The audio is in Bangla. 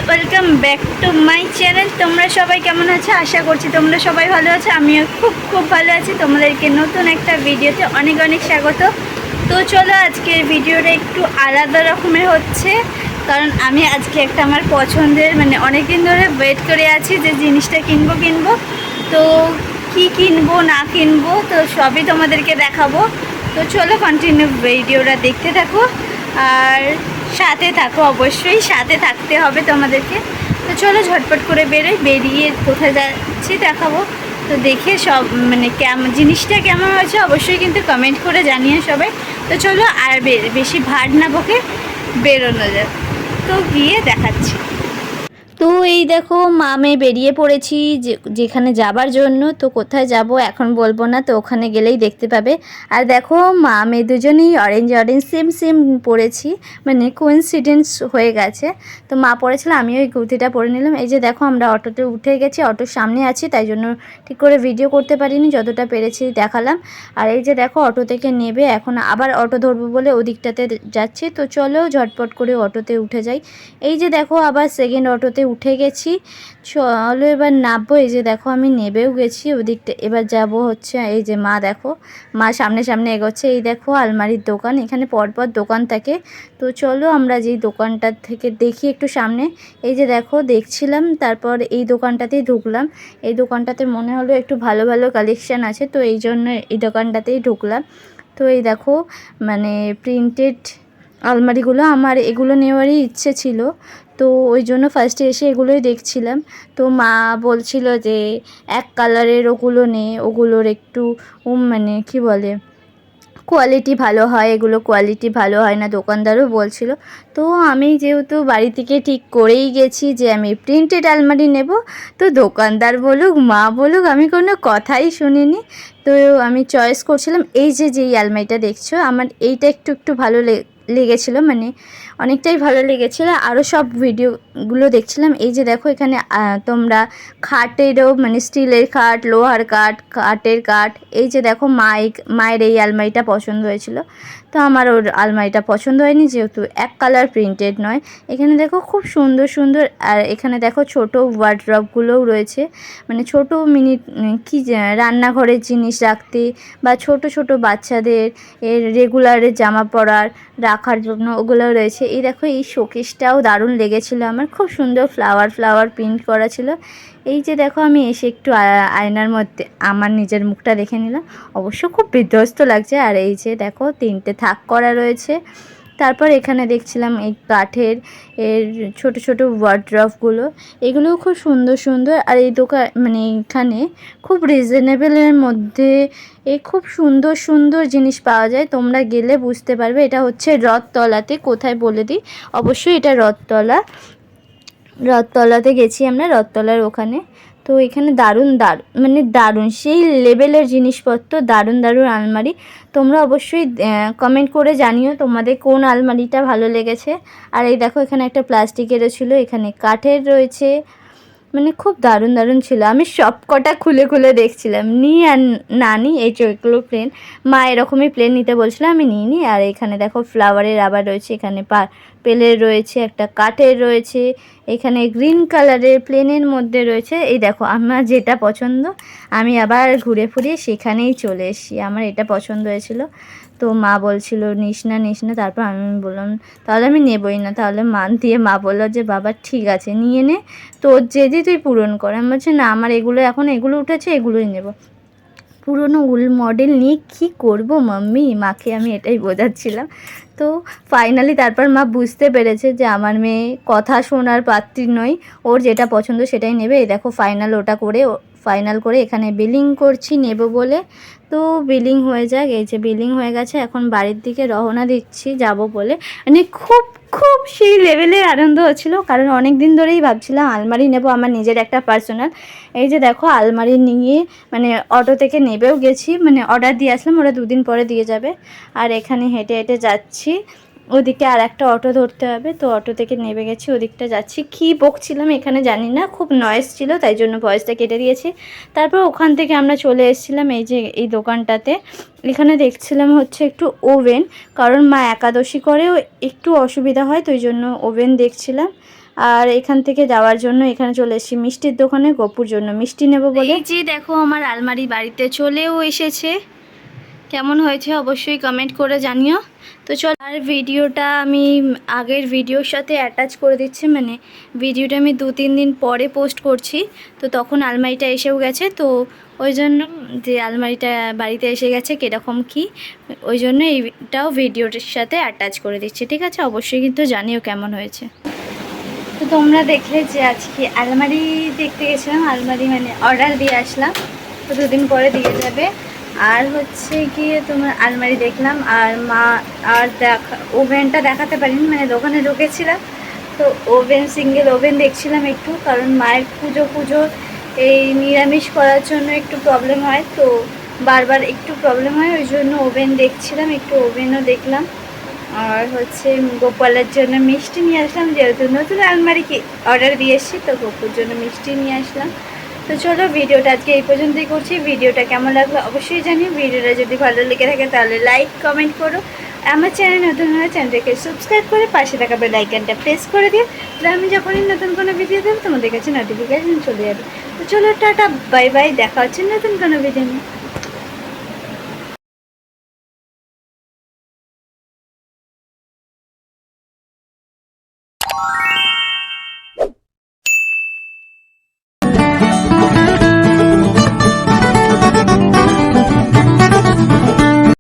Welcome back to my channel. তোমরা সবাই কেমন আছো? আশা করছি তোমরা সবাই ভালো আছো। আমিও খুব ভালো আছি। তোমাদেরকে নতুন একটা ভিডিওতে অনেক অনেক স্বাগত। তো চলো, আজকের ভিডিওটা একটু আলাদা রকমের হচ্ছে, কারণ আমি আজকে একটা আমার পছন্দের অনেক দিন ধরে ওয়েট করে আছি যে জিনিসটা কিনবো। তো কি কিনবো না কিনবো তো সবই তোমাদেরকে দেখাবো। তো চলো, কন্টিনিউ ভিডিওটা দেখতে থাকো আর সাথে থাকো, অবশ্যই সাথে থাকতে হবে তোমাদেরকে। তো চলো ঝটপট করে বেরিয়ে কোথায় যাচ্ছি দেখাবো। তো দেখে সব কেমন জিনিসটা কেমন হয়েছে অবশ্যই কিন্তু কমেন্ট করে জানিয়ে সবাই। তো চলো আর বেশি ভাট না বকে বেরোনো যাক। তো গিয়ে দেখাচ্ছি। তো এই দেখো মামে বেরিয়ে পড়েছি যেখানে যাবার জন্য। তো কোথায় যাব এখন বলবো না, তো ওখানে গেলেই দেখতে পাবে। আর দেখো মামে দুজনেই অরেঞ্জ সেম পরেছি, কোইন্সিডেন্স হয়ে গেছে। তো মা পরেছিল, আমিও এই কুর্তিটা পরে নিলাম। এই যে দেখো আমরা অটোতে উঠে গেছি, অটোর সামনে আছি, তাই জন্য ঠিক করে ভিডিও করতে পারিনি, যতটা পেরেছি দেখালাম। আর এই যে দেখো অটো থেকে নেবে, এখন আবার অটো ধরবো বলে ওদিকটাতে যাচ্ছি। তো চলো ঝটপট করে অটোতে উঠে যাই। এই যে দেখো আবার সেকেন্ড অটোতে উঠে গেছি, চলো এবার নামবো। এই যে দেখো আমি নেবেও গেছি ওদিকটা, এবার যাব হচ্ছে। এই যে মা দেখো, মা সামনে এগোচ্ছে। এই দেখো আলমারির দোকান, এখানে পরপর দোকান থাকে। তো চলো আমরা যেই দোকানটার থেকে দেখি একটু সামনে। এই যে দেখো দেখছিলাম, তারপর এই দোকানটাতেই ঢুকলাম। এই দোকানটাতে মনে হলো একটু ভালো কালেকশান আছে, তো এই জন্য এই দোকানটাতেই ঢুকলাম। তো এই দেখো প্রিন্টেড আলমারিগুলো, আমার এগুলো নেওয়ারই ইচ্ছে ছিল, তো ওই জন্য ফার্স্টে এসে এগুলোই দেখছিলাম। তো মা বলছিল যে এক কালারের ওগুলো ওগুলোর একটু কি বলে কোয়ালিটি ভালো হয়, এগুলো কোয়ালিটি ভালো হয় না, দোকানদারও বলছিল। তো আমি যেহেতু বাড়ি থেকে ঠিক করেই গেছি যে আমি প্রিন্টেড আলমারি নেব, তো দোকানদার বলুক মা বলুক আমি কোনো কথাই শুনিনি। তো আমি চয়েস করছিলাম। এই যেই আলমারিটা দেখছো, আমার এইটা একটু ভালো লেগেছিলো, অনেকটাই ভালো লেগেছিলো। আরও সব ভিডিওগুলো দেখছিলাম। এই যে দেখো এখানে তোমরা খাটেরও স্টিলের খাট, লোহার কাঠের কাঠ। এই যে দেখো মায়ের এই আলমারিটা পছন্দ হয়েছিল, তো আমার ওর আলমারিটা পছন্দ হয়নি, যেহেতু এক কালার প্রিন্টেড নয়। এখানে দেখো খুব সুন্দর। আর এখানে দেখো ছোট ওয়ার্ড্রপগুলোও রয়েছে, ছোট মিনি রান্নাঘরের জিনিস রাখতে, বা ছোট বাচ্চাদের রেগুলারের জামা পরার রাখার জন্য ওগুলোও রয়েছে। এই দেখো এই শোকেসটাও দারুণ লেগেছিলো আমার, খুব সুন্দর ফ্লাওয়ার প্রিন্ট করা ছিল। এই যে দেখো আমি এসে একটু আয়নার মধ্যে আমার নিজের মুখটা দেখে নিলাম, অবশ্য খুব বিধ্বস্ত লাগছে। আর এই যে দেখো 3টে থাক করা রয়েছে। তারপর এখানে দেখছিলাম এই কাঠের ছোট ওয়ার্ড্রপগুলো, এগুলোও খুব সুন্দর। আর এই দোকান এখানে খুব রিজনেবলের মধ্যে খুব সুন্দর জিনিস পাওয়া যায়। তোমরা গেলে বুঝতে পারবে। এটা হচ্ছে রথতলাতে, কোথায় বলে দিই, অবশ্যই এটা রথতলাতে গেছি আমরা, রথতলার ওখানে। তো এখানে দারুণ সেই লেভেলের জিনিসপত্র, দারুণ আলমারি। তোমরা অবশ্যই কমেন্ট করে জানিও তোমাদের কোন আলমারিটা ভালো লেগেছে। আর এই দেখো এখানে একটা প্লাস্টিকেরও ছিল, এখানে কাঠের রয়েছে, খুব দারুণ ছিল। আমি সব কটা খুলে দেখছিলাম, আর না এই চোখগুলো প্লেন, মা এরকমই প্লেন নিতে বলছিল, আমি নিইনি। আর এখানে দেখো ফ্লাওয়ারের আবার রয়েছে, এখানে পেলের রয়েছে, একটা কাঠের রয়েছে, এখানে গ্রিন কালারের প্লেনের মধ্যে রয়েছে। এই দেখো আমার যেটা পছন্দ, আমি আবার ঘুরে সেখানেই চলে এসেছি, আমার এটা পছন্দ হয়েছিল। তো মা বলছিল নিস না। তারপর আমি বললাম তাহলে আমি নেবই না। তাহলে মা বললো যে বাবা ঠিক আছে নিয়ে নে, তোর জেদি তুই পূরণ কর। আমি বলছি না, আমার এগুলো উঠেছে, এগুলোই নেব। পুরনো মডেল নিয়ে কী করব মাম্মি, মাকে আমি এটাই বোঝাচ্ছিলাম। তো ফাইনালি তারপর মা বুঝতে পেরেছে যে আমার মেয়ে কথা শোনার পাত্রী নয়, ওর যেটা পছন্দ সেটাই নেবে। এই দেখো ফাইনাল করে এখানে বিলিং করছি নেব বলে। তো বিলিং হয়ে যাক। এই যে বিলিং হয়ে গেছে, এখন বাড়ির দিকে রওনা দিচ্ছি যাব বলে। খুব সেই লেভেলের আনন্দ হচ্ছিল, কারণ অনেক দিন ধরেই ভাবছিলাম আলমারি নেব, আমার নিজের একটা পার্সোনাল। এই যে দেখো আলমারি নিয়ে অটো থেকে নেবেও গেছি, অর্ডার দিয়ে আসলাম, ওরা 2 দিন পরে দিয়ে যাবে। আর এখানে হেঁটে যাচ্ছি, ওদিকে আর একটা অটো ধরতে হবে। তো অটো থেকে নেমে গেছি, ওদিকটা যাচ্ছি। কী বকছিলাম এখানে জানি না, খুব নয়েজ ছিল, তাই জন্য ভয়েসটা কেটে দিয়েছি। তারপর ওখান থেকে আমরা চলে এসেছিলাম এই যে এই দোকানটাতে। এখানে দেখছিলাম হচ্ছে একটু ওভেন, কারণ মা একাদশী করেও একটু অসুবিধা হয়, তো ওই জন্য ওভেন দেখছিলাম। আর এখান থেকে যাওয়ার জন্য এখানে চলে এসেছি মিষ্টির দোকানে গপুর জন্য মিষ্টি নেব বলে। এই যে দেখো আমার আলমারি বাড়িতে চলেও এসেছে। কেমন হয়েছে অবশ্যই কমেন্ট করে জানিও। তো চল, আর ভিডিওটা আমি আগের ভিডিওর সাথে অ্যাটাচ করে দিচ্ছি, মানে ভিডিওটা আমি 2-3 দিন পরে পোস্ট করছি। তো তখন আলমারিটা এসেও গেছে, তো ওই জন্য যে আলমারিটা বাড়িতে এসে গেছে কীরকম কী, ওই জন্য এইটাও ভিডিওটার সাথে অ্যাটাচ করে দিচ্ছি, ঠিক আছে? অবশ্যই কিন্তু জানিও কেমন হয়েছে। তো তোমরা দেখলে যে আজকে আলমারি দেখতে গেছিলাম, আলমারি মানে অর্ডার দিয়ে আসলাম, তো 2 দিন পরে দিয়ে যাবে। আর হচ্ছে গিয়ে তোমার আলমারি দেখলাম, আর মা আর ওভেনটা দেখাতে পারিনি, মানে দোকানে ঢুকেছিলাম তো ওভেন, সিঙ্গেল ওভেন দেখছিলাম একটু, কারণ মায়ের পুজো এই নিরামিষ করার জন্য একটু প্রবলেম হয়, তো বারবার একটু প্রবলেম হয়, ওই জন্য ওভেন দেখছিলাম, একটু ওভেনও দেখলাম। আর হচ্ছে গোপালের জন্য মিষ্টি নিয়ে আসলাম, যেহেতু নতুন আলমারি কি অর্ডার দিয়ে এসেছি, তো গোপুর জন্য মিষ্টি নিয়ে আসলাম। তো চলো, ভিডিওটা আজকে এই পর্যন্তই করছি। ভিডিওটা কেমন লাগলো অবশ্যই জানিও। ভিডিওটা যদি ভালো লেগে থাকে তাহলে লাইক কমেন্ট করো। আমার চ্যানেল নতুন হলে চ্যানেলটাকে সাবস্ক্রাইব করে পাশে থাকা বেল আইকনটা প্রেস করে দিও, তাহলে আমি যখনই নতুন কোনো ভিডিও দেবো তোমাদের কাছে নোটিফিকেশন চলে যাবে। তো চলো, টাটা বাই বাই, দেখা হচ্ছে নতুন কোনো ভিডিও নিয়ে।